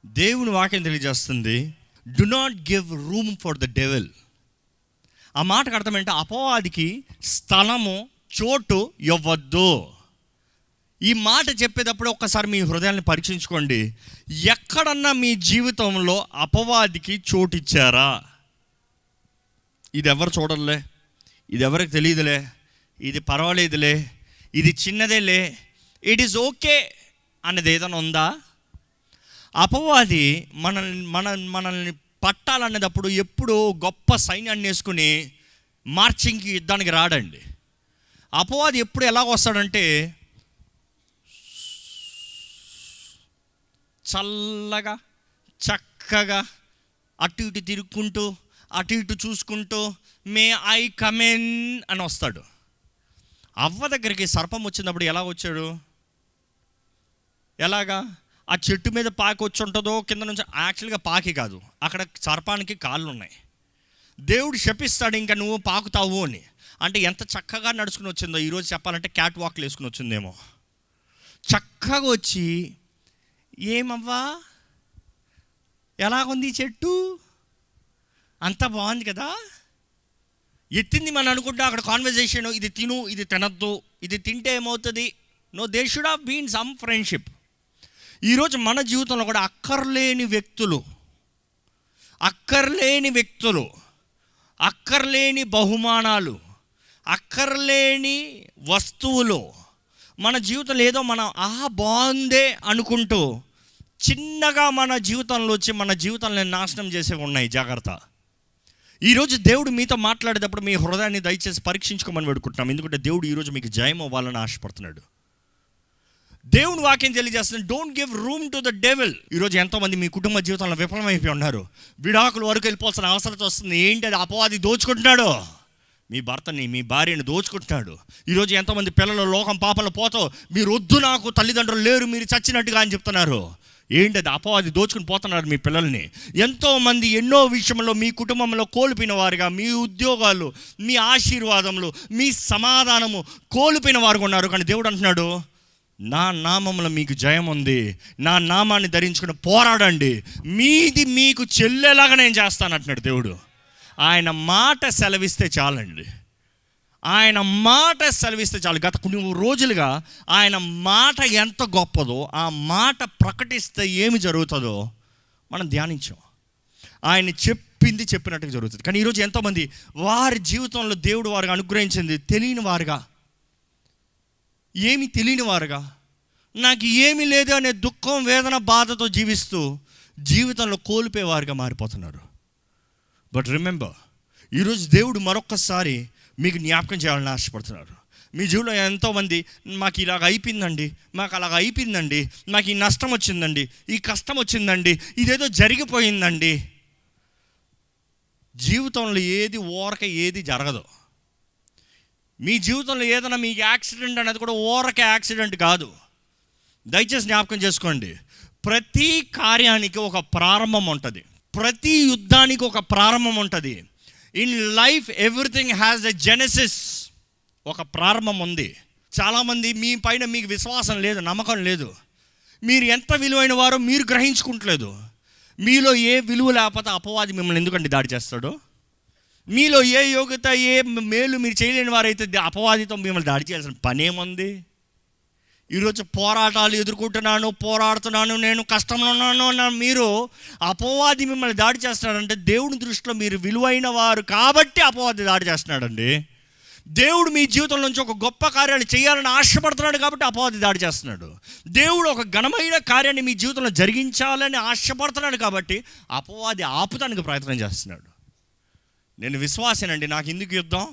దేవుని వాక్యం తెలియజేస్తుంది, do not give room for the devil. ఆ మాటకు అర్థం ఏంటంటే అపవాదికి స్థలము, చోటు ఇవ్వద్దు. ఈ మాట చెప్పేటప్పుడు ఒక్కసారి మీ హృదయాన్ని పరీక్షించుకోండి. ఎక్కడన్నా మీ జీవితంలో అపవాదికి చోటు ఇచ్చారా? ఇది ఎవరు చూడలే, ఇది ఎవరికి తెలియదులే, ఇది పర్వాలేదులే, ఇది చిన్నదేలే, ఇట్ ఈస్ ఓకే అన్నది ఏదైనా ఉందా? అపవాది మనల్ని పట్టాలనేటప్పుడు ఎప్పుడు గొప్ప సైన్యాన్ని వేసుకుని మార్చింగ్కి, యుద్ధానికి రాడండి. అపవాది ఎప్పుడు ఎలా వస్తాడంటే చల్లగా చక్కగా అటు ఇటు తిరుక్కుంటూ అటు ఇటు చూసుకుంటూ మే ఐ కమెన్ అని వస్తాడు. అవ్వ దగ్గరికి సర్పం వచ్చినప్పుడు ఎలా వచ్చాడు? ఎలాగా? ఆ చెట్టు మీద పాకి వచ్చి ఉంటుందో కింద నుంచి. యాక్చువల్గా పాకి కాదు, అక్కడ సర్పానికి కాళ్ళు ఉన్నాయి. దేవుడు శపిస్తాడు ఇంకా నువ్వు పాకుతావు అని. అంటే ఎంత చక్కగా నడుచుకుని వచ్చిందో, ఈరోజు చెప్పాలంటే క్యాట్ వాక్లు వేసుకుని వచ్చిందేమో. చక్కగా వచ్చి, ఏమవ్వా ఎలాగుంది చెట్టు, అంత బాగుంది కదా, ఎత్తింది మనం అనుకుంటా. అక్కడ కాన్వర్జేషన్, ఇది తిను, ఇది తినద్దు, ఇది తింటే ఏమవుతుంది. No, they should have been some friendship. ఈరోజు మన జీవితంలో కూడా అక్కర్లేని వ్యక్తులు, అక్కర్లేని బహుమానాలు, అక్కర్లేని వస్తువులు మన జీవితంలో ఏదో మనం బాగుందే అనుకుంటూ చిన్నగా మన జీవితంలో వచ్చి మన జీవితాలను నాశనం చేసేవి ఉన్నాయి. జాగ్రత్త. ఈరోజు దేవుడు మీతో మాట్లాడేటప్పుడు మీ హృదయాన్ని దయచేసి పరీక్షించుకోమని వేడుకుంటున్నాం. ఎందుకంటే దేవుడు ఈరోజు మీకు జయం అవ్వాలని ఆశపడుతున్నాడు. దేవుని వాక్యం తెలియజేస్తుంది, don't give room to the devil. ఈరోజు ఎంతోమంది మీ కుటుంబ జీవితంలో విఫలమైపోయి ఉన్నారు. విడాకుల వరకు వెళ్ళిపోవాల్సిన అవసరం వస్తుంది. ఏంటి అది? అపవాది దోచుకుంటున్నాడు. మీ భర్తని, మీ భార్యని దోచుకుంటున్నాడు. ఈరోజు ఎంతోమంది పిల్లలు లోకం పాపలు పోతూ, మీరు వద్దు, నాకు తల్లిదండ్రులు లేరు, మీరు చచ్చినట్టుగా అని చెప్తున్నారు. ఏంటి అది? అపవాది దోచుకుని పోతున్నారు మీ పిల్లల్ని. ఎంతోమంది ఎన్నో విషయంలో మీ కుటుంబంలో కోల్పోయిన వారుగా, మీ ఉద్యోగాలు, మీ ఆశీర్వాదములు, మీ సమాధానము కోల్పోయిన వారుగా ఉన్నారు. కానీ దేవుడు అంటున్నాడు, నా నామంలో మీకు జయం ఉంది, నా నామాన్ని ధరించుకుని పోరాడండి, మీది మీకు చెల్లేలాగా నేను చేస్తాను అంటున్నాడు దేవుడు. ఆయన మాట సెలవిస్తే చాలండి, ఆయన మాట సెలవిస్తే చాలు. గత కొన్ని రోజులుగా ఆయన మాట ఎంత గొప్పదో, ఆ మాట ప్రకటిస్తే ఏమి జరుగుతుందో మనం ధ్యానించాం. ఆయన చెప్పింది చెప్పినట్టుగా జరుగుతుంది. కానీ ఈరోజు ఎంతోమంది వారి జీవితంలో దేవుడు వారికి అనుగ్రహించింది తెలియని వారుగా, ఏమి తెలియని వారుగా, నాకు ఏమీ లేదు అనే దుఃఖం, వేదన, బాధతో జీవిస్తూ జీవితంలో కోల్పోయేవారుగా మారిపోతున్నారు. బట్ రిమెంబర్, ఈరోజు దేవుడు మరొక్కసారి మీకు జ్ఞాపకం చేయాలని ఆశపడుతున్నారు. మీ జీవితంలో ఎంతోమంది, మాకు ఇలాగ అయిపోయిందండి, మాకు అలాగ అయిపోయిందండి, మాకు ఈ నష్టం వచ్చిందండి, ఈ కష్టం వచ్చిందండి, ఇదేదో జరిగిపోయిందండి. జీవితంలో ఏది ఊరక ఏది జరగదు. మీ జీవితంలో ఏదైనా మీకు యాక్సిడెంట్ అనేది కూడా ఊరకే యాక్సిడెంట్ కాదు. దయచేసి జ్ఞాపకం చేసుకోండి. ప్రతి కార్యానికి ఒక ప్రారంభం ఉంటుంది, ప్రతి యుద్ధానికి ఒక ప్రారంభం ఉంటుంది. In life everything has a Genesis. ఒక ప్రారంభం ఉంది. చాలామంది మీ పైన మీకు విశ్వాసం లేదు, నమ్మకం లేదు. మీరు ఎంత విలువైన వారో మీరు గ్రహించుకుంటలేదు. మీలో ఏ విలువ లేకపోతే అపవాది మిమ్మల్ని ఎందుకంటే దాడి చేస్తాడు? మీలో ఏ యోగ్యత, ఏ మేలు మీరు చేయలేని వారైతే అపవాదితో మిమ్మల్ని దాడి చేయాల్సిన పనేముంది? ఈరోజు పోరాటాలు ఎదుర్కొంటున్నాను, పోరాడుతున్నాను, నేను కష్టంలో ఉన్నాను అన్న మీరు అపవాది మిమ్మల్ని దాడి చేస్తున్నాడంటే దేవుని దృష్టిలో మీరు విలువైన వారు కాబట్టి అపవాది దాడి చేస్తున్నాడండి. దేవుడు మీ జీవితం నుంచి ఒక గొప్ప కార్యాన్ని చేయాలని ఆశపడుతున్నాడు కాబట్టి అపవాది దాడి చేస్తున్నాడు. దేవుడు ఒక ఘనమైన కార్యాన్ని మీ జీవితంలో జరిగించాలని ఆశపడుతున్నాడు కాబట్టి అపవాది ఆపుతానికి ప్రయత్నం చేస్తున్నాడు. నేను విశ్వాసేనండి, నాకు ఎందుకు యుద్ధం?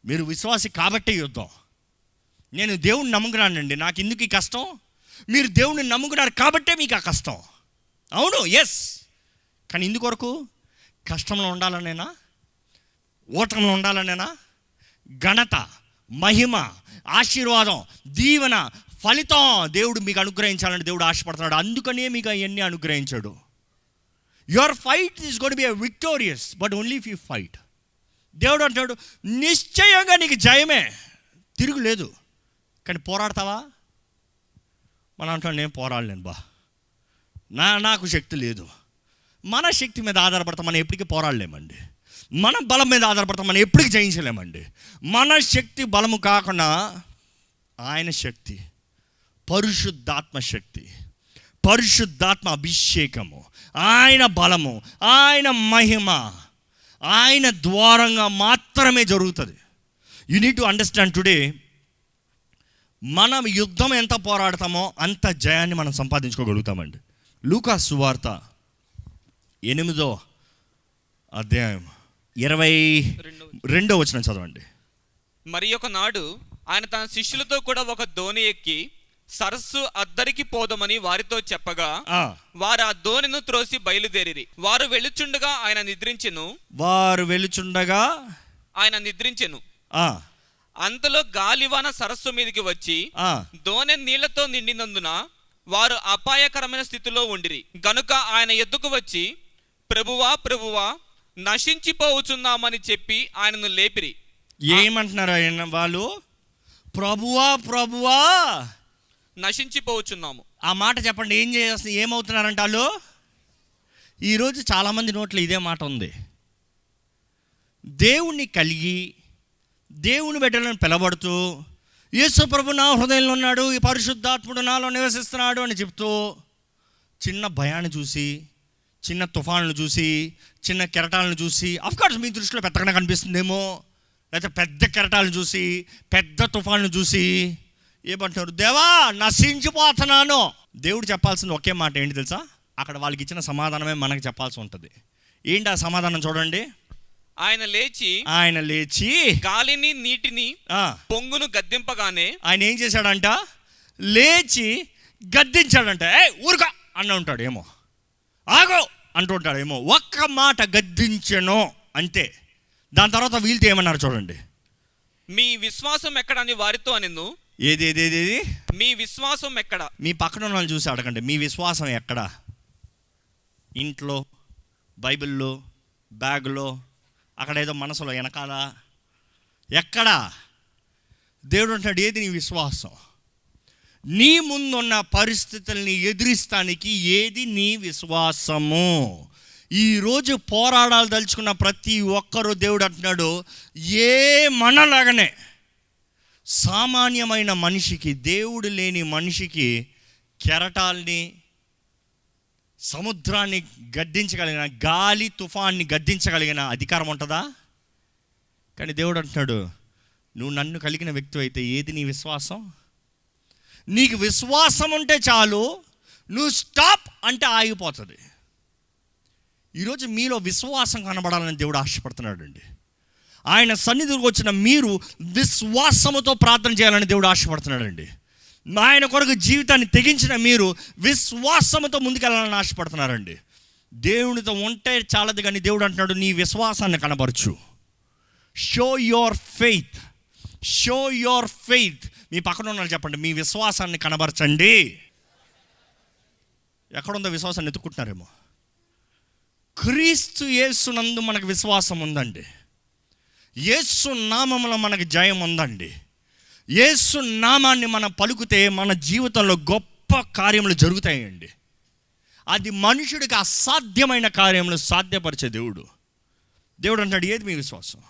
మీరు విశ్వాసి కాబట్టి యుద్ధం. నేను దేవుణ్ణి నమ్ముకున్నానండి, నాకు ఎందుకు ఈ కష్టం? మీరు దేవుణ్ణి నమ్ముకున్నారు కాబట్టే మీకు ఆ కష్టం. అవును, ఎస్. కానీ ఇందుకొరకు కష్టంలో ఉండాలనేనా, ఓటంలో ఉండాలనేనా? ఘనత, మహిమ, ఆశీర్వాదం, దీవెన, ఫలితం దేవుడు మీకు అనుగ్రహించాలని దేవుడు ఆశపడుతున్నాడు. అందుకనే మీకు అవన్నీ అనుగ్రహించాడు. Your fight is got be a victorious but only if you fight. దేవుడు అంటాడు, నిశ్చయంగా నీకు జయమే, తిరుగులేదు. కానీ పోరాడతావా? మనం అంటాం, నేను పోరాడలేను బా, నాకు శక్తి లేదు. మన శక్తి మీద ఆధారపడతాం మనం ఎప్పటికీ పోరాడలేమండి. మన బలం మీద ఆధారపడతాం మనం ఎప్పటికీ జయించలేమండి. మన శక్తి బలము కాకుండా ఆయన శక్తి, పరిశుద్ధాత్మ శక్తి, పరిశుద్ధాత్మ అభిషేకము, ఆయన బలము, ఆయన మహిమ, ఆయన ద్వారంగా మాత్రమే జరుగుతుంది. You need to understand today, మనం యుద్ధం ఎంత పోరాడతామో అంత జయాన్ని మనం సంపాదించుకోగలుగుతామండి. లూకా సువార్త 8వ అధ్యాయం 22వ వచనం చదవండి. మరి ఒక నాడు ఆయన తన శిష్యులతో కూడా ఒక దోణి ఎక్కి సరస్సు అద్దరికి పోదమని వారితో చెప్పగా వారు ఆ దోణిను త్రోసి బయలుదేరిరి. వారు వెలుచుండగా ఆయన నిద్రించెను. అంతలో గాలివాన సరస్సు మీదకి వచ్చి దోణె నీళ్లతో నిండినందున వారు అపాయకరమైన స్థితిలో ఉండిరి. గనుక ఆయన ఎద్దుకు వచ్చి, ప్రభువా ప్రభువా, నశించిపోవచ్చున్నామని చెప్పి ఆయనను లేపిరి. ఏమంటున్నారు ఆయన వాళ్ళు? ప్రభువా ప్రభువా, నశించిపోవచ్చున్నాము. ఆ మాట చెప్పండి. ఏమవుతున్నారంట వాళ్ళు? ఈరోజు చాలామంది నోట్లో ఇదే మాట ఉంది. దేవుణ్ణి కలిగి దేవుని బిడ్డలను పిలబడుతూ యేసు ప్రభు నా హృదయంలో ఉన్నాడు, ఈ పరిశుద్ధాత్ముడు నాలో నివసిస్తున్నాడు అని చెప్తూ చిన్న భయాన్ని చూసి, చిన్న తుఫాన్లు చూసి, చిన్న కెరటాలను చూసి, అఫ్కోర్స్ మీ దృష్టిలో పెద్దగానే కనిపిస్తుందేమో, లేకపోతే పెద్ద కెరటాలను చూసి, పెద్ద తుఫాన్లు చూసి ఏమంటున్నారు? దేవా నశించిపోతున్నాను. దేవుడు చెప్పాల్సింది ఒకే మాట ఏంటి తెలుసా? అక్కడ వాళ్ళకి ఇచ్చిన సమాధానమే మనకు చెప్పాల్సి ఉంటుంది. ఏంటి ఆ సమాధానం చూడండి. ఆయన లేచి గాలిని నీటిని పొంగును గద్దింపగానే ఆయన ఏం చేశాడంట? లేచి గద్దించాడంట. ఊరుగా అన్న ఉంటాడేమో, ఆగో అంటుంటాడేమో. ఒక్క మాట గద్దించెను అంతే. దాని తర్వాత వీళ్ళతో ఏమన్నారు చూడండి. మీ విశ్వాసం ఎక్కడ అని వారితో అనెను. ఏది మీ విశ్వాసం ఎక్కడ? మీ పక్కన ఉన్న వాళ్ళు చూసి అడగండి, మీ విశ్వాసం ఎక్కడ? ఇంట్లో, బైబిల్లో, బ్యాగులో, అక్కడ ఏదో మనసులో వెనకాల, ఎక్కడా? దేవుడు అంటాడు, ఏది నీ విశ్వాసం? నీ ముందున్న పరిస్థితుల్ని ఎదిరిస్తానికి ఏది నీ విశ్వాసము? ఈరోజు పోరాడాలు తలుచుకున్న ప్రతి ఒక్కరూ దేవుడు అంటున్నాడు, ఏ మనలాగనే సామాన్యమైన మనిషికి, దేవుడు లేని మనిషికి కెరటాల్ని, సముద్రాన్ని గద్దించగలిగిన, గాలి తుఫాన్ని గద్దించగలిగిన అధికారం ఉంటుందా? కానీ దేవుడు అంటున్నాడు, నువ్వు నన్ను కలిగిన వ్యక్తి అయితే ఏది నీ విశ్వాసం? నీకు విశ్వాసం ఉంటే చాలు, నువ్వు స్టాప్ అంటే ఆగిపోతుంది. ఈరోజు మీలో విశ్వాసం కనబడాలని దేవుడు ఆశపడుతున్నాడు అండి. ఆయన సన్నిధికి వచ్చిన మీరు విశ్వాసముతో ప్రార్థన చేయాలని దేవుడు ఆశపడుతున్నాడండి. ఆయన కొరకు జీవితాన్ని తెగించిన మీరు విశ్వాసముతో ముందుకెళ్ళాలని ఆశపడుతున్నారండి. దేవునితో ఉంటే చాలదు, కానీ దేవుడు అంటున్నాడు, నీ విశ్వాసాన్ని కనబరచు. Show your faith. మీ పక్కన ఉన్న చెప్పండి, మీ విశ్వాసాన్ని కనబరచండి. ఎక్కడుందో విశ్వాసాన్ని ఎత్తుకుంటున్నారేమో. క్రీస్తు యేసునందు మనకు విశ్వాసం ఉందండి. యేసు నామములో మనకు జయం ఉందండి. యేసు నామాన్ని మనం పలుకుతే మన జీవితంలో గొప్ప కార్యములు జరుగుతాయండి. అది మనుషుడికి అసాధ్యమైన కార్యములు సాధ్యపరిచే దేవుడు. దేవుడు అంటాడు, ఏది మీ విశ్వాసం?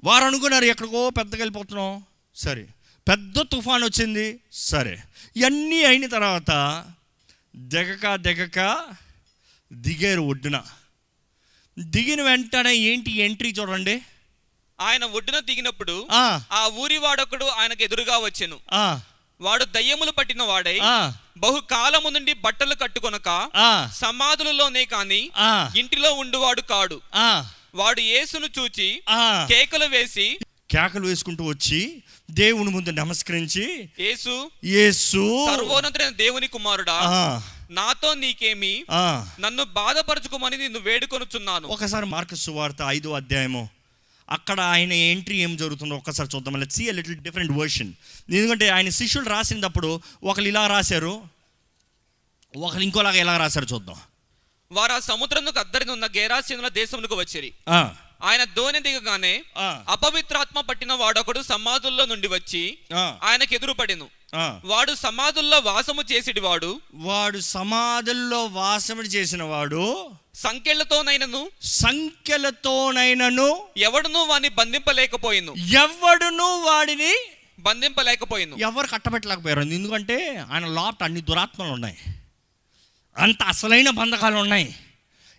వారు అనుకున్నారు ఎక్కడికో పెద్దగా వెళ్ళిపోతున్నాం. సరే, పెద్ద తుఫాన్ వచ్చింది. సరే, ఇవన్నీ అయిన తర్వాత దిగక దిగారు ఒడ్డున. దిగిన వెంటనే ఏంటి ఎంట్రీ చూడండి. ఆయన ఒడ్డున దిగినప్పుడు ఆ ఊరి వాడొకడు ఆయనకు ఎదురుగా వచ్చెను. వాడు దయ్యములు పట్టిన వాడై బహుకాలము నుండి బట్టలు కట్టుకొనక సమాధులలోనే కాని ఇంటిలో ఉండువాడు కాడు. వాడు యేసును చూచి కేకలు వేసుకుంటూ వచ్చి దేవుని ముందు నమస్కరించి, యేసు సర్వోన్నతుడైన దేవుని కుమారుడా, నాతో నీకేమి? నన్ను బాధపరచుకోమని నిన్ను వేడుకొనుచున్నాను. ఒకసారి మార్కు సువార్త 5వ అధ్యాయము, అక్కడ ఆయన ఎంట్రీ ఏం జరుగుతుందో ఒక్కసారి చూద్దాం. Let's see a little different version. ఎందుకంటే ఆయన శిష్యులు రాసినప్పుడు ఒకరు ఇలా రాశారు, ఒకరు ఇంకోలాగా ఎలా రాశారు చూద్దాం. వారు ఆ సముద్రమునకు అద్దరిన ఉన్న గెరాసేనుల దేశమునకు వచ్చిరి. ఆయన దోణి దిగగానే అపవిత్రాత్మ పట్టిన వాడొకడు సమాధుల్లో నుండి వచ్చి ఆయనకు ఎదురుపడెను. వాడు సమాధుల్లో వాసము చేసేటి వాడు సమాధుల్లో వాసము చేసిన వాడు సంకెళ్లతోనైనను ఎవడును వాడిని బంధింపలేకపోయిను. ఎవరు కట్టబెట్టలేకపోయారు. ఎందుకంటే ఆయన లోపల అన్ని దురాత్మలు ఉన్నాయి, అంత అసలైన బంధకాలు ఉన్నాయి.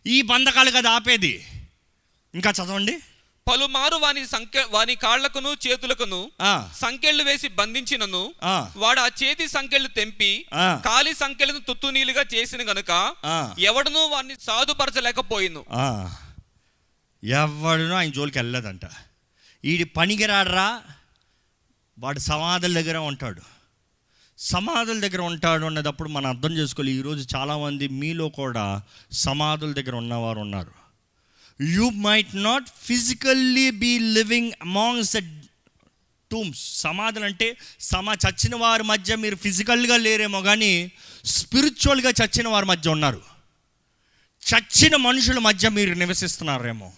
ఈ బంధకాలు కదా ఆపేది. ఇంకా చదవండి. పలుమారు వాని కాళ్లకును చేతులకును సంకెళ్ళు వేసి బంధించినను వాడు ఆ చేతి సంకెళ్ళు తెంపి కాలి సంకెళ్ళను తుత్తునీలుగా చేసిన గనుక ఎవడును వాడిని సాధుపరచలేకపోయిను. ఎవడును ఆయన జోలికి వెళ్ళలేదంట. ఈడి పనికిరాడరా, వాడు సమాధుల దగ్గర ఉంటాడు. సమాధుల దగ్గర ఉంటాడు అన్నదప్పుడు మనం అర్థం చేసుకోవాలి. ఈరోజు చాలామంది మీలో కూడా సమాధుల దగ్గర ఉన్నవారు ఉన్నారు. You might not physically be living amongst the tombs. సమాధులు అంటే చచ్చిన వారి మధ్య మీరు ఫిజికల్గా లేరేమో కానీ స్పిరిచువల్గా చచ్చిన వారి మధ్య ఉన్నారు. చచ్చిన మనుషుల మధ్య మీరు నివసిస్తున్నారేమో.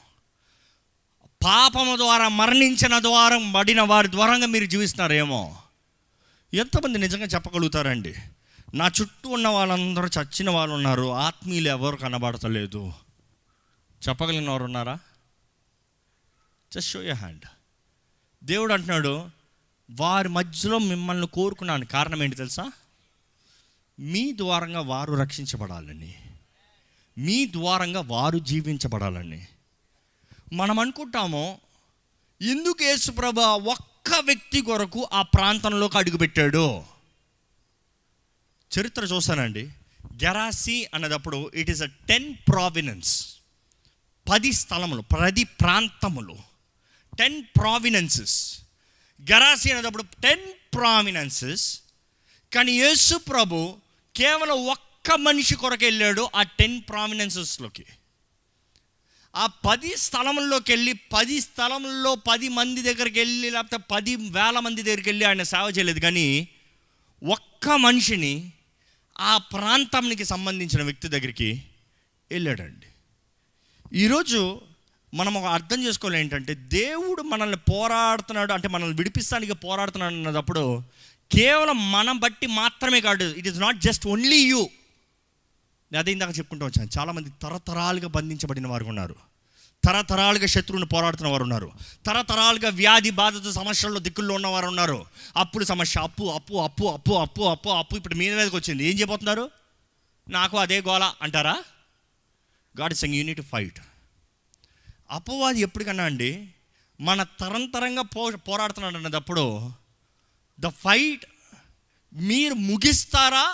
పాపము ద్వారా మరణించిన ద్వారా పడిన వారి ద్వారంగా మీరు జీవిస్తున్నారేమో. ఎంతమంది నిజంగా చెప్పగలుగుతారండి, నా చుట్టూ ఉన్న వాళ్ళందరూ చచ్చిన వాళ్ళు ఉన్నారు, ఆత్మీయులు ఎవరు కనబడతలేదు? చెప్పగలిగిన వారు ఉన్నారా? Just show your hand. దేవుడు అంటున్నాడు, వారి మధ్యలో మిమ్మల్ని కోరుకున్నాను. కారణం ఏంటి తెలుసా? మీ ద్వారంగా వారు రక్షించబడాలని, మీ ద్వారంగా వారు జీవించబడాలని. మనం అనుకుంటాము, ఎందుకు యేసుప్రభు ఒక్క వ్యక్తి కొరకు ఆ ప్రాంతంలోకి అడుగుపెట్టాడు? చరిత్ర చూస్తానండి. గెరాసీ అన్నదప్పుడు ఇట్ ఈస్ 10 ప్రావినెన్స్, 10 స్థలములు, 10 ప్రాంతములు, 10 ప్రావినెన్సెస్. గెరాసీ అనేటప్పుడు 10 ప్రావినెన్సెస్. కానీ యేసు ప్రభు కేవలం ఒక్క మనిషి కొరకు వెళ్ళాడు ఆ 10 ప్రావినెన్సెస్లోకి. ఆ 10 స్థలముల్లోకి వెళ్ళి 10 స్థలముల్లో 10 మంది దగ్గరికి వెళ్ళి లేకపోతే 10,000 మంది దగ్గరికి వెళ్ళి ఆయన సేవ చేయలేదు. కానీ ఒక్క మనిషిని ఆ ప్రాంతానికి సంబంధించిన వ్యక్తి దగ్గరికి వెళ్ళాడండి. ఈరోజు మనం ఒక అర్థం చేసుకోవాలి ఏంటంటే, దేవుడు మనల్ని పోరాడుతున్నాడు అంటే మనల్ని విడిపిస్తానికి పోరాడుతున్నాడు అన్నప్పుడు కేవలం మనం బట్టి మాత్రమే కాదు. It is not just only you. అదే ఇందాక చెప్పుకుంటూ వచ్చాను. చాలామంది తరతరాలుగా బంధించబడిన వారు ఉన్నారు, తరతరాలుగా శత్రువుని పోరాడుతున్న వారు ఉన్నారు, తరతరాలుగా వ్యాధి బాధతో సమస్యల్లో దిక్కుల్లో ఉన్నవారు ఉన్నారు. అప్పుడు సమస్య, అప్పు అప్పు అప్పు అప్పు అప్పు అప్పు అప్పు ఇప్పుడు మీ మీదకి వచ్చింది. ఏం చేయబోతున్నారు? నాకు అదే గోల అంటారా? God is saying you need to fight. అపవాది ఎప్పటికన్నా అండి మన తరంతరంగా పోరాడుతున్నాడు అన్నప్పుడు ద ఫైట్ మీరు ముగిస్తారా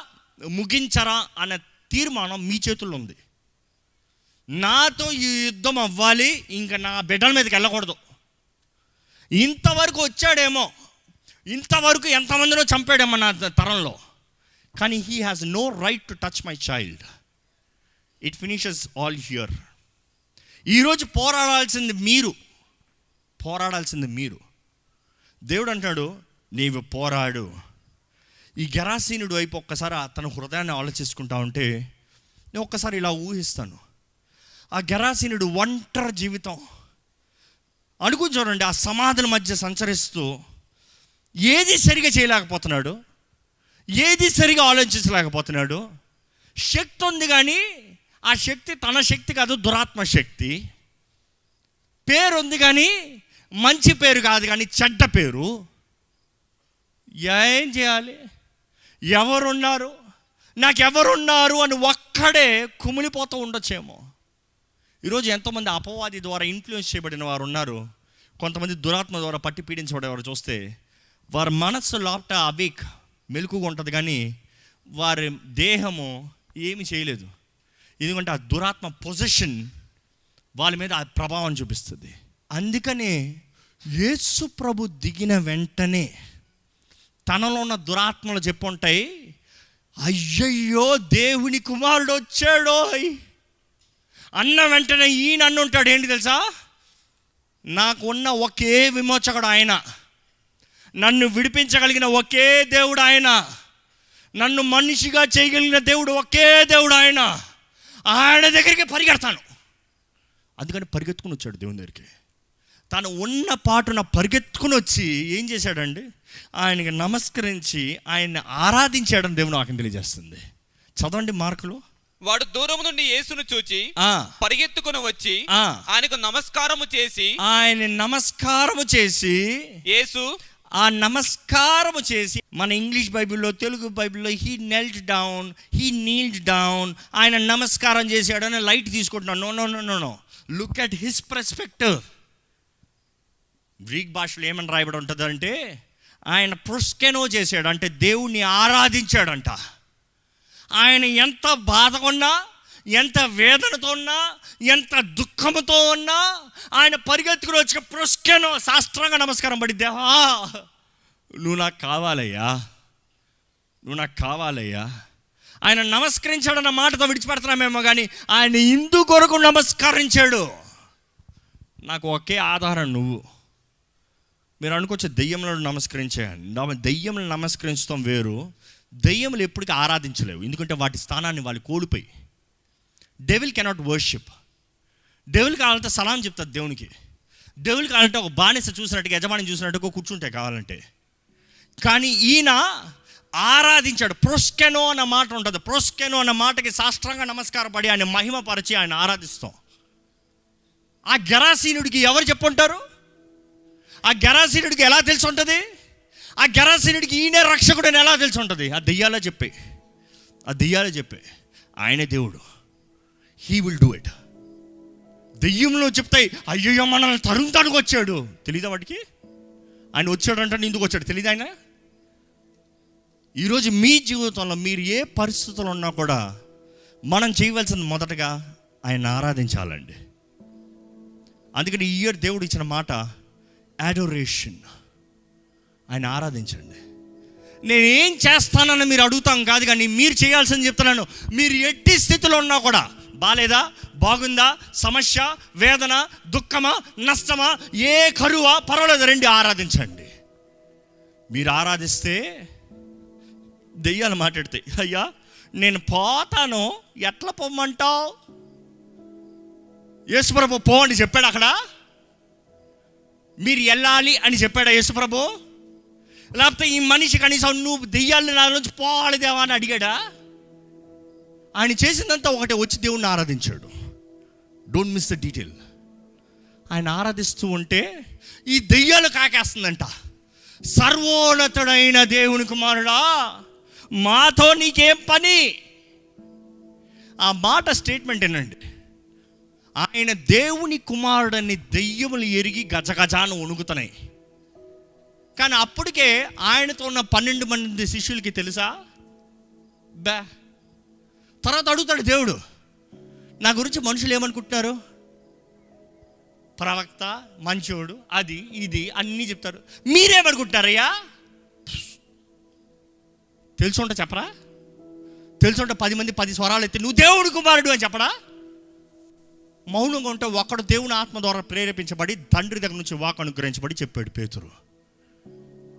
ముగించరా అనే తీర్మానం మీ చేతుల్లో ఉంది. నాతో ఈ యుద్ధం అవ్వాలి, ఇంకా నా బిడ్డల మీదకి వెళ్ళకూడదు. ఇంతవరకు వచ్చాడేమో, ఇంతవరకు ఎంతమందినో చంపాడేమో నా తరంలో, కానీ he has no right to touch my child. It finishes all here. ఈరోజు పోరాడాల్సింది మీరు. దేవుడు అంటాడు, నీవు పోరాడు. ఈ గెరాసీనుడు వైపు ఒక్కసారి తన హృదయాన్ని ఆలోచించుకుంటా ఉంటే నేను ఒక్కసారి ఇలా ఊహిస్తాను. ఆ గెరాసీనుడు ఒంటరి జీవితం అనుకుని చూడండి. ఆ సమాధుల మధ్య సంచరిస్తూ ఏది సరిగా చేయలేకపోతున్నాడు, ఏది సరిగా ఆలోచించలేకపోతున్నాడు. శక్తి ఉంది కానీ ఆ శక్తి తన శక్తి కాదు, దురాత్మ శక్తి. పేరు ఉంది కానీ మంచి పేరు కాదు, కానీ చెడ్డ పేరు. ఏం చేయాలి? ఎవరున్నారు, నాకెవరున్నారు అని ఒక్కడే కుమిలిపోతూ ఉండొచ్చేమో. ఈరోజు ఎంతోమంది అపవాది ద్వారా ఇన్ఫ్లుయెన్స్ చేయబడిన వారు ఉన్నారు. కొంతమంది దురాత్మ ద్వారా పట్టి పీడించబడేవారు చూస్తే వారి మనస్సు లోపట అవేక్ మెలకుగా ఉంటుంది, కానీ వారి దేహము ఏమి చేయలేదు. ఎందుకంటే ఆ దురాత్మ పొజిషన్ వాళ్ళ మీద ఆ ప్రభావం చూపిస్తుంది. అందుకనే యేసు ప్రభు దిగిన వెంటనే తనలో ఉన్న దురాత్మలు చెప్పుంటాయి, అయ్యయ్యో దేవుని కుమారుడు వచ్చాడో అన్న వెంటనే ఈయన అన్నుంటాడు, ఏంటి తెలుసా? నాకున్న ఒకే విమోచకుడు ఆయన, నన్ను విడిపించగలిగిన ఒకే దేవుడు ఆయన, నన్ను మనిషిగా చేయగలిగిన దేవుడు ఒకే దేవుడు ఆయన. ఆయన దగ్గరికి పరిగెడతాను. అందుకని పరిగెత్తుకుని వచ్చాడు దేవుని దగ్గరికి. తను ఉన్న పాటున పరిగెత్తుకుని వచ్చి ఏం చేశాడండి, ఆయనకి నమస్కరించి ఆయన్ని ఆరాధించాడని దేవుని వాక్యం తెలియజేస్తుంది. చదవండి మార్కులు. వాడు దూరం నుండి యేసును చూచి పరిగెత్తుకుని వచ్చి ఆయనకు నమస్కారము చేసి, ఆయన నమస్కారము చేసి, యేసు ఆ నమస్కారము చేసి, మన ఇంగ్లీష్ బైబిల్లో, తెలుగు బైబిల్లో he knelt down, he kneeled down, ఆయన నమస్కారం చేశాడని లైట్ తీసుకుంటున్నాను. No no no no no, look at his perspective. Greek భాషలో ఏమని రాయబడి ఉంటుంది అంటే, ఆయన ప్రుస్కెనో చేశాడు, అంటే దేవుణ్ణి ఆరాధించాడంట. ఆయన ఎంత బాధగా ఉన్నా, ఎంత వేదనతో ఉన్నా, ఎంత దుఃఖంతో ఉన్నా, ఆయన పరిగెత్తుకుని వచ్చి ప్రుస్కెనో సాష్టాంగ నమస్కారం పడి, దేవా నువ్వు నాకు కావాలయ్యా, నువ్వు నాకు కావాలయ్యా. ఆయన నమస్కరించాడన్న మాటతో విడిచిపెడుతున్నామేమో కానీ ఆయన ఇందు కొరకు నమస్కరించాడు. నాకు ఒకే ఆధారం నువ్వు. మీరు అనుకోవచ్చు దెయ్యములను నమస్కరించేయండి. దెయ్యములను నమస్కరించడం వేరు, దెయ్యములు ఎప్పటికీ ఆరాధించలేవు, ఎందుకంటే వాటి స్థానాన్ని వాళ్ళు కోల్పోయి. Devil cannot worship. డెవిల్ కావాలంటే సలాం చెప్తారు దేవునికి. డెవిల్ కావాలంటే ఒక బానిస చూసినట్టుగా, యజమాని చూసినట్టుగా కూర్చుంటే కావాలంటే. కానీ ఈయన ఆరాధించాడు. ప్రోస్కెనో అన్న మాట ఉంటుంది. ప్రోస్కెనో అన్న మాటకి సాష్టాంగ నమస్కారం పడి ఆయన మహిమపరిచి ఆయన ఆరాధిస్తాం. ఆ గెరాసీనుడికి ఎవరు చెప్పుంటారు? ఆ గెరాసీనుడికి ఎలా తెలిసి ఉంటుంది? ఆ గెరాసీనుడికి ఈయనే రక్షకుడు అని ఎలా తెలిసి ఉంటుంది? ఆ దెయ్యాలే చెప్పే ఆయనే దేవుడు. He will do it. దెయ్యంలో చెప్తాయి, అయ్యో మనల్ని తరుముతానికి వచ్చాడు. తెలీదా వాటికి? ఆయన వచ్చాడంటే ఎందుకు వచ్చాడు తెలీదు ఆయన. ఈరోజు మీ జీవితంలో మీరు ఏ పరిస్థితుల్లో ఉన్నా కూడా మనం చేయవలసింది మొదటగా ఆయన ఆరాధించాలండి. అందుకని ఈ ఇయర్ దేవుడు ఇచ్చిన మాట అడోరేషన్. ఆయన ఆరాధించండి. నేనేం చేస్తానని మీరు అడుగుతాం కాదు, కానీ మీరు చేయాల్సింది చెప్తున్నాను. మీరు ఎట్టి స్థితిలో ఉన్నా కూడా, బాలేదా, బాగుందా, సమస్య, వేదన, దుఃఖమా, నష్టమా, ఏ కరువా, పర్వాలేదు, రండి ఆరాధించండి. మీరు ఆరాధిస్తే దెయ్యాలు మాట్లాడతాయి, అయ్యా నేను పోతాను, ఎట్లా పొమ్మంటావు? యేసుప్రభు పో అని చెప్పాడు అక్కడ? మీరు వెళ్ళాలి అని చెప్పాడా యేసుప్రభు? లేకపోతే ఈ మనిషి కనీసం నువ్వు దెయ్యాలని నా నుంచి పోవాలి దేవా అని అడిగాడా? ఆయన చేసిందంతా ఒకటే, వచ్చి దేవుణ్ణి ఆరాధించాడు. Don't miss the detail. ఆయన ఆరాధిస్తూ ఉంటే ఈ దెయ్యాలు కాకేస్తుందంట, సర్వోన్నతుడైన దేవుని కుమారుడా మాతో నీకేం పని? ఆ మాట స్టేట్మెంట్ ఏనండి. ఆయన దేవుని కుమారుడని దెయ్యములు ఎరిగి గజగజాను వణుకుతున్నాయి. కానీ అప్పటికే ఆయనతో ఉన్న 12 మంది శిష్యులకి తెలుసా? తర్వాత అడుగుతాడు దేవుడు, నా గురించి మనుషులు ఏమనుకుంటున్నారు? ప్రవక్త, మంచోడు, అది ఇది అన్నీ చెప్తారు. మీరేమనుకుంటున్నారయ్యా? తెలుసుంటే చెప్పరా? తెలుసుంటే 10 మంది 10 స్వరాలు ఎత్తి నువ్వు దేవుడి కుమారుడు అని చెప్పడా? మౌనంగా ఉంటే ఒక్కడు దేవుని ఆత్మ ద్వారా ప్రేరేపించబడి తండ్రి దగ్గర నుంచి వాక్ అనుగ్రహించబడి చెప్పాడు పేతురు.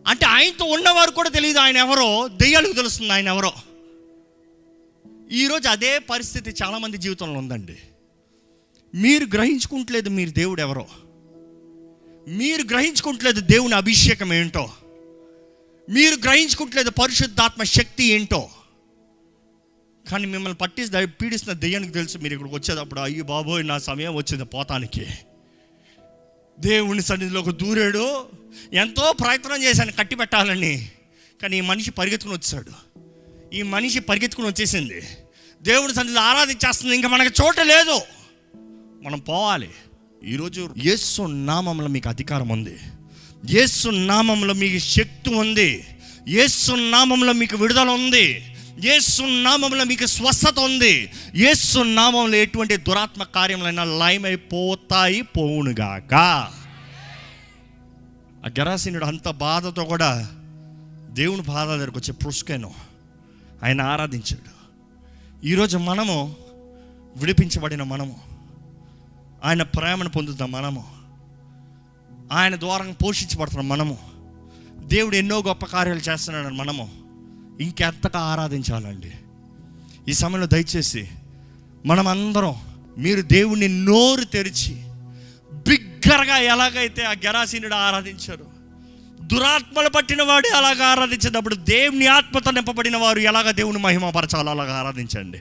అంటే ఆయనతో ఉన్నవారు కూడా తెలియదు ఆయన ఎవరో, దెయ్యాలకు తెలుస్తుంది ఆయన ఎవరో. ఈరోజు అదే పరిస్థితి చాలామంది జీవితంలో ఉందండి. మీరు గ్రహించుకుంటలేదు మీరు దేవుడు ఎవరో, మీరు గ్రహించుకుంటలేదు దేవుని అభిషేకం ఏంటో, మీరు గ్రహించుకుంటలేదు పరిశుద్ధాత్మ శక్తి ఏంటో. కానీ మిమ్మల్ని పీడిస్తున్న దెయ్యానికి తెలుసు మీరు ఇక్కడికి వచ్చేటప్పుడు, అయ్యో బాబోయ్ నా సమయం వచ్చింది పోతానికి. దేవుని సన్నిధిలోకి దూరాడు, ఎంతో ప్రయత్నం చేశాను కట్టి పెట్టాలని, కానీ ఈ మనిషి పరిగెత్తుకుని వచ్చాడు. ఈ మనిషి పరిగెత్తుకుని వచ్చేసింది, దేవుడి సన్నిధిలో ఆరాధించేస్తుంది. ఇంకా మనకు చోట లేదు, మనం పోవాలి. ఈరోజు యేసు నామములో మీకు అధికారం ఉంది, యేసు నామములో మీకు శక్తి ఉంది, యేసు నామములో మీకు విడుదల ఉంది, యేసు నామములో మీకు స్వస్థత ఉంది. యేసు నామములో ఎటువంటి దురాత్మ కార్యములైనా లయమైపోతాయి, పోవునుగాక. ఆ గెరాసీనుడు అంత బాధతో కూడా దేవుని బాధ దగ్గరకు వచ్చే ప్రుస్కెనో ఆయన ఆరాధించాడు. ఈరోజు మనము విడిపించబడిన మనము, ఆయన ప్రేమను పొందుతాం మనము, ఆయన ద్వారా పోషించబడుతున్నాం మనము, దేవుడు ఎన్నో గొప్ప కార్యాలు చేస్తున్నాడని మనము ఇంకెంతగా ఆరాధించాలండి. ఈ సమయంలో దయచేసి మనం అందరం మీరు దేవుణ్ణి నోరు తెరిచి బిగ్గరగా ఎలాగైతే ఆ గెరాసీనుడు ఆరాధించారు, దురాత్మలు పట్టిన వాడు అలాగ ఆరాధించేటప్పుడు దేవుని ఆత్మతో నింపబడిన వారు ఎలాగ దేవుని మహిమపరచాలో అలాగ ఆరాధించండి.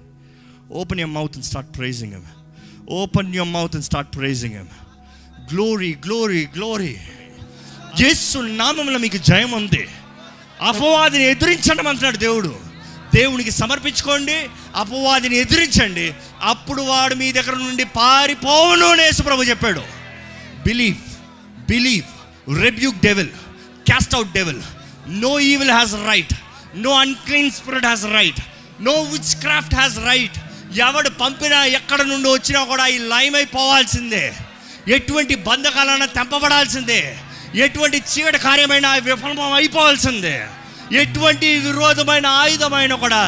Open your mouth and start praising him. Open your mouth and start praising him. Glory glory glory. Yesu నామములో మీకు జయం ఉంది. అపవాదిని ఎదిరించండి అంటున్నాడు దేవుడు. దేవునికి సమర్పించుకోండి, అపవాదిని ఎదిరించండి, అప్పుడు వాడు మీ దగ్గర నుండి పారిపోవును అని యేసు ప్రభు చెప్పాడు. Believe, believe, rebuke devil, cast out devil. No evil has right, no unclean spirit has right, no witchcraft has right. ఎవడు పంపినా ఎక్కడ నుండి వచ్చినా కూడా ఈ లైమ్ అయిపోవాల్సిందే. ఎటువంటి బంధకాలైనా తెంపబడాల్సిందే. ఎటువంటి చీకటి కార్యమైన విఫలం అయిపోవాల్సిందే. ఎటువంటి విరోధమైన ఆయుధమైన కూడా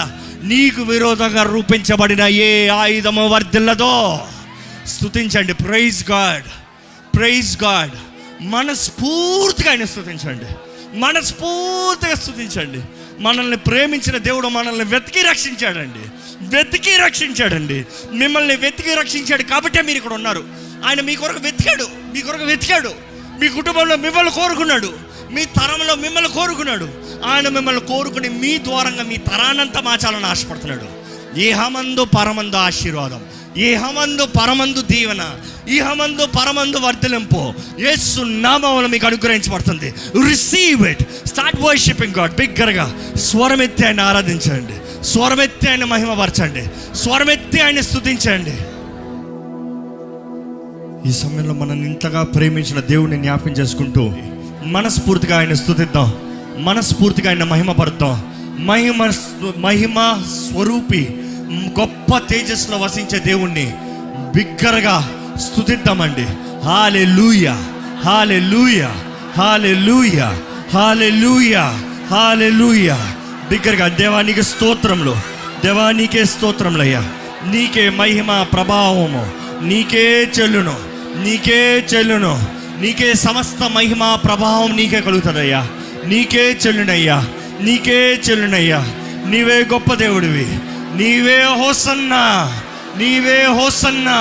నీకు విరోధంగా రూపించబడిన ఏ ఆయుధము వర్ధిల్లదో. స్తుతించండి. Praise God, praise God. మనస్ఫూర్తిగా ఆయన స్తుతించండి, మనస్ఫూర్తిగా స్తుతించండి. మనల్ని ప్రేమించిన దేవుడు మనల్ని వెతికి రక్షించాడండి, వెతికి రక్షించాడండి. మిమ్మల్ని వెతికి రక్షించాడు కాబట్టే మీరు ఇక్కడ ఉన్నారు. ఆయన మీ కొరకు వెతికాడు, మీ కొరకు వెతికాడు. మీ కుటుంబంలో మిమ్మల్ని కోరుకున్నాడు, మీ తరంలో మిమ్మల్ని కోరుకున్నాడు. ఆయన మిమ్మల్ని కోరుకుని మీ ద్వారంగా మీ తరానంతా మార్చాలని ఆశపడుతున్నాడు. ఇహమందు పరమందు ఆశీర్వాదం, ఇహమందు పరమందు దీవెన, ఇహమందు పరమందు వర్ధలింపు యేసు నామములో మీకు అనుగ్రహించబడుతుంది. Receive it. Start worshipping God. బిగ్గరగా స్వరమెత్తి ఆయన ఆరాధించండి, స్వరమెత్తి ఆయన మహిమపరచండి, స్వరమెత్తి ఆయన స్తుతించండి. ఈ సమయంలో మనల్ని ఇంతగా ప్రేమించిన దేవుడిని జ్ఞాపకం చేసుకుంటూ మనస్ఫూర్తిగా ఆయన స్తుతిద్దాం, మనస్ఫూర్తిగా ఆయన మహిమపడతాం. మహిమ స్వరూపి గొప్ప తేజస్సులో వసించే దేవుణ్ణి బిగ్గరగా స్తుతిద్దామండి. హల్లెలూయా, హల్లెలూయా, హల్లెలూయా, హల్లెలూయా, హల్లెలూయా. బిగ్గరగా దేవా నీకే స్తోత్రములు, దేవా నీకే స్తోత్రములయ్యా. నీకే మహిమ ప్రభావము నీకే చెల్లును, నీకే చెల్లును. నీకే సమస్త మహిమ ప్రభావం నీకే కలుగుతుందయ్యా, నీకే చెల్లునయ్యా, నీకే చెల్లునయ్యా. నీవే గొప్ప దేవుడివి, నీవే హోసన్నా, నీవే హోసన్నా,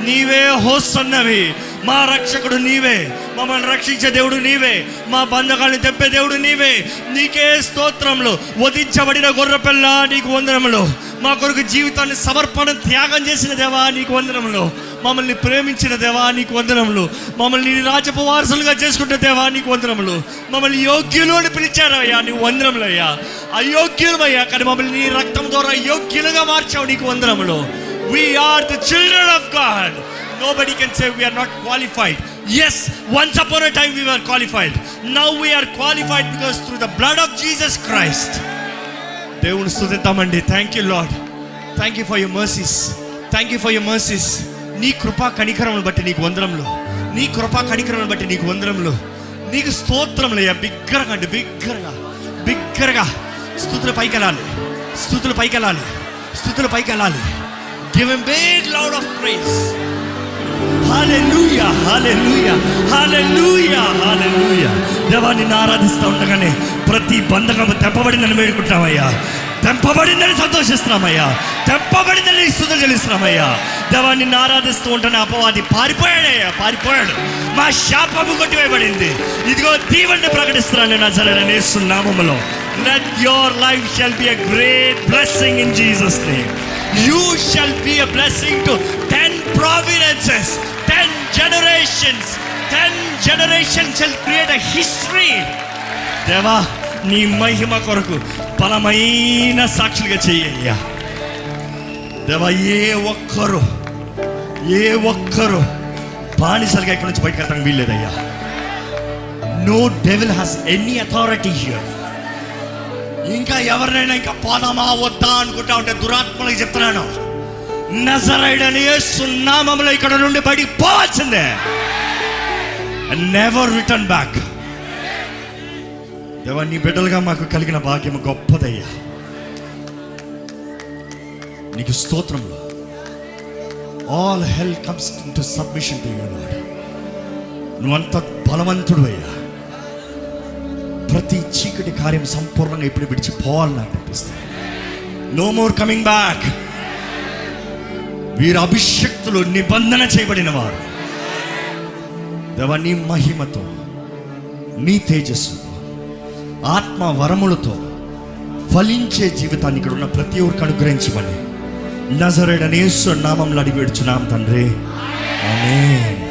నీవే హోసన్నవి. మా రక్షకుడు నీవే, మమ్మల్ని రక్షించే దేవుడు నీవే, మా బంధకాలను తెప్పే దేవుడు నీవే. నీకే స్తోత్రములు. వధించబడిన గొర్రెపిల్ల నీకు వందనములు. మా కొరకు జీవితాన్ని సమర్పణ త్యాగం చేసిన దేవా నీకు వందనములు. మమ్మల్ని ప్రేమించిన దేవా నీకు వందనములు. మమ్మల్ని నీ రాజ్యపు వారసులుగా చేసుకుంటే దేవా నీకు వందనములు. మమ్మల్ని యోగ్యులు అని పిలిచారయ్యా, నీకు వందనములయ్యా. అయోగ్యులమయ్యా, కానీ మమ్మల్ని నీ రక్తం ద్వారా యోగ్యులుగా మార్చావు, నీకు వందనములు. We are the children of God. Nobody can say we are not qualified. Yes, once upon a time we were qualified. Now we are qualified because through the blood of Jesus Christ. దేవుని స్తుతిద్దామండి. Thank you Lord, thank you for your mercies, thank you for your mercies. నీ కృపా కనికరములు బట్టి నీకు వందనములు, నీ కృపా కనికరములు బట్టి నీకు వందనములు. నీకు స్తోత్రములయ్యా. బిగ్గరగా అండి, బిగ్గరగా, బిగ్గరగా స్తుతులు పైకెళ్ళాలి, స్తుతులు పైకెళ్ళాలి, స్తుతులు పైకెళ్ళాలి. Give him big loud of praise. Hallelujah, hallelujah, hallelujah, hallelujah. దేవాన్ని ఆరాధిస్తూ ఉండగానే ప్రతి బంధకము తెంపబడిందని వేడుకుంటామయ్యా, తెంపబడిందని సంతోషిస్తున్నామయ్యా, తెంపబడిందని స్తుతులు చెల్లిస్తున్నామయ్యా. దేవాన్ని ఆరాధిస్తూ ఉంటేనే అపవాది పారిపోయాడయ్యా, పారిపోయాడు. మా శాపము కొట్టివేయబడింది. ఇదిగో దీవెనని ప్రకటిస్తున్నాను నజరేయుడైన యేసు నామములో. Let your life shall be a great blessing in Jesus' name. You shall be a blessing to 10 providences, 10 generations. 10 generations shall create a history. దేవా నీ మహిమ కొరకు బలమైన సాక్షులుగా చెయ్యయ్యా. దేవా ఏ ఒక్కరు బానిసలుగా ఇక్కడి నుంచి బయటకు వెళ్తానికి వీల్లేదయ్యా. No devil has any authority here. ఇంకా ఎవరినైనా ఇంకా పోదామా వద్దా అనుకుంటా ఉంటే దురాత్మలకు చెప్తున్నాను, నజరేయుడైన యేసు నామములో ఇక్కడ నుండి బయటికి పోవాల్సిందే. Never return back. దేవా నీ బిడ్డలుగా మాకు కలిగిన భాగ్యం గొప్పదయ్యా. నీకు స్తోత్రములు. All hell comes into submission to you Lord. నువ్వంత బలవంతుడు అయ్యా. ప్రతి చీకటి కార్యం సంపూర్ణంగా ఇప్పుడు విడిచిపోవాలని నాకు అనిపిస్తుంది. No more coming back. వీరు అభిషక్తులు, నిబంధన చేయబడిన వారు. దేవా, నీ మహిమతో, నీ తేజస్సుతో, ఆత్మ వరములతో ఫలించే జీవితాన్ని ఇక్కడ ఉన్న ప్రతి ఒక్కరికి అనుగ్రహించమని నజరేయుడైన యేసు నామములో అడిగి వేడుచున్నాం తండ్రి. ఆమేన్.